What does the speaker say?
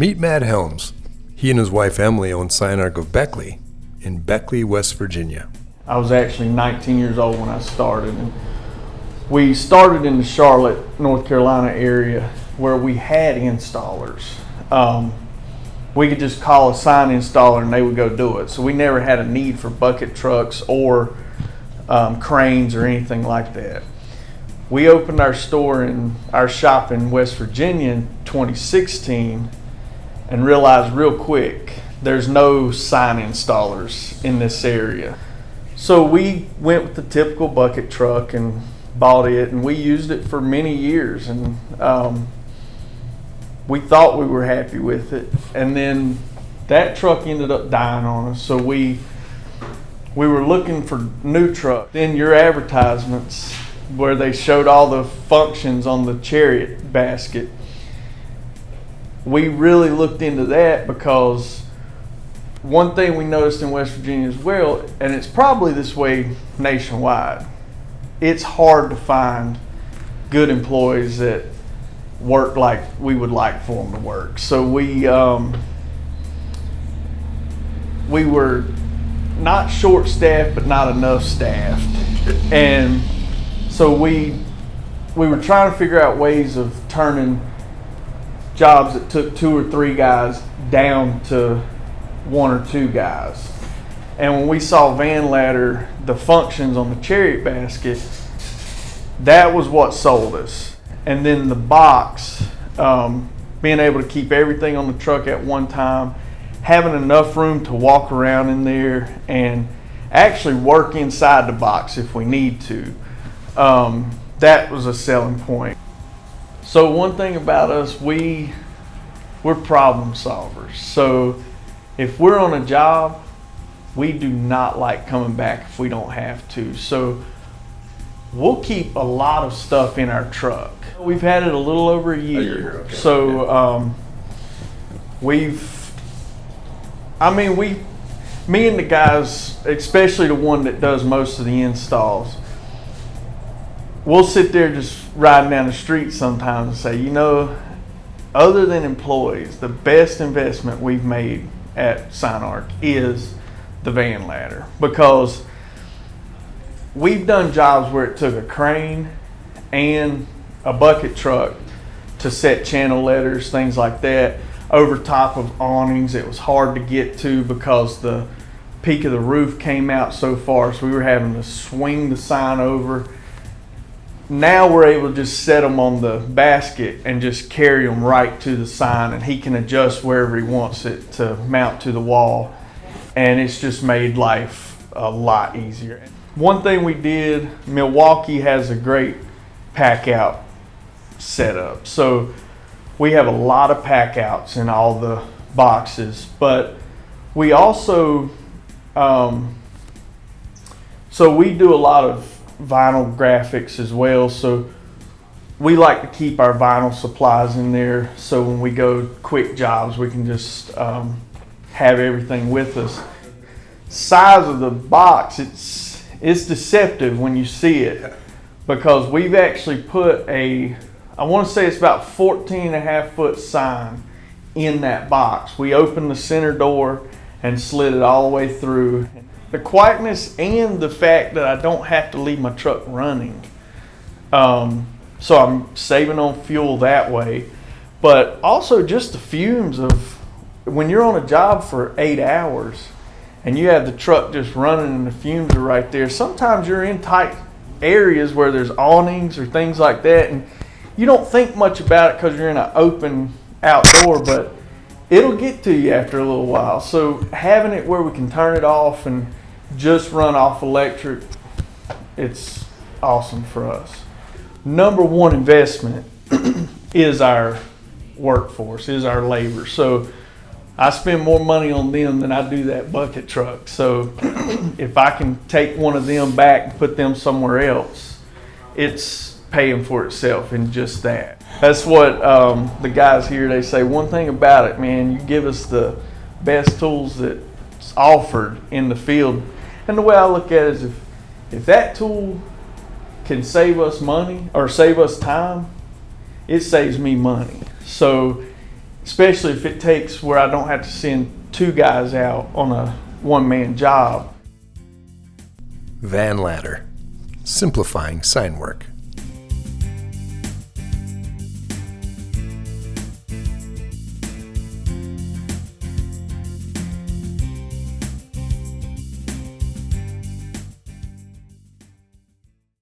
Meet Matt Helms. He and his wife Emily own SignARC of Beckley in Beckley, West Virginia. I was actually 19 years old when I started. And we started in the Charlotte, North Carolina area where we had installers. We could just call a sign installer and they would go do it. So we never had a need for bucket trucks or cranes or anything like that. We opened our shop in West Virginia in 2016 and realized real quick there's no sign installers in this area. So we went with the typical bucket truck and bought it, and we used it for many years, and we thought we were happy with it, and then that truck ended up dying on us. So we were looking for new truck. Then your advertisements where they showed all the functions on the chariot basket, we really looked into that because one thing we noticed in West Virginia as well, and it's probably this way nationwide, it's hard to find good employees that work like we would like for them to work. So we were not short-staffed, but not enough staffed, and so we were trying to figure out ways of turning jobs that took 2 or 3 guys down to 1 or 2 guys. And when we saw van ladder, the functions on the chariot basket, that was what sold us. And then the box, being able to keep everything on the truck at one time, having enough room to walk around in there and actually work inside the box if we need to. That was a selling point. So one thing about us, we're problem solvers. So if we're on a job, we do not like coming back if we don't have to. So we'll keep a lot of stuff in our truck. We've had it a little over a year. Okay. So me and the guys, especially the one that does most of the installs, we'll sit there just riding down the street sometimes and say, you know, other than employees, the best investment we've made at SignARC is the van ladder, because we've done jobs where it took a crane and a bucket truck to set channel letters, things like that, over top of awnings. It was hard to get to because the peak of the roof came out so far, so we were having to swing the sign over. Now we're able to just set them on the basket and just carry them right to the sign, and he can adjust wherever he wants it to mount to the wall, and it's just made life a lot easier. One thing we did, Milwaukee has a great pack out setup, so we have a lot of pack outs in all the boxes, but we also so we do a lot of vinyl graphics as well, so we like to keep our vinyl supplies in there, so when we go quick jobs we can just have everything with us. Size of the box, it's deceptive when you see it, because we've actually put I want to say it's about 14.5 foot sign in that box. We opened the center door and slid it all the way through. The quietness and the fact that I don't have to leave my truck running. So I'm saving on fuel that way. But also just the fumes of when you're on a job for 8 hours and you have the truck just running and the fumes are right there. Sometimes you're in tight areas where there's awnings or things like that, and you don't think much about it because you're in an open outdoor, but it'll get to you after a little while. So having it where we can turn it off and just run off electric, it's awesome for us. Number one investment is our workforce, is our labor. So I spend more money on them than I do that bucket truck. So if I can take one of them back and put them somewhere else, it's paying for itself in just that. That's what the guys here, they say, one thing about it, man, you give us the best tools that's offered in the field. And the way I look at it is if that tool can save us money or save us time, it saves me money. So especially if it takes where I don't have to send 2 guys out on a one-man job. Van Ladder, simplifying sign work.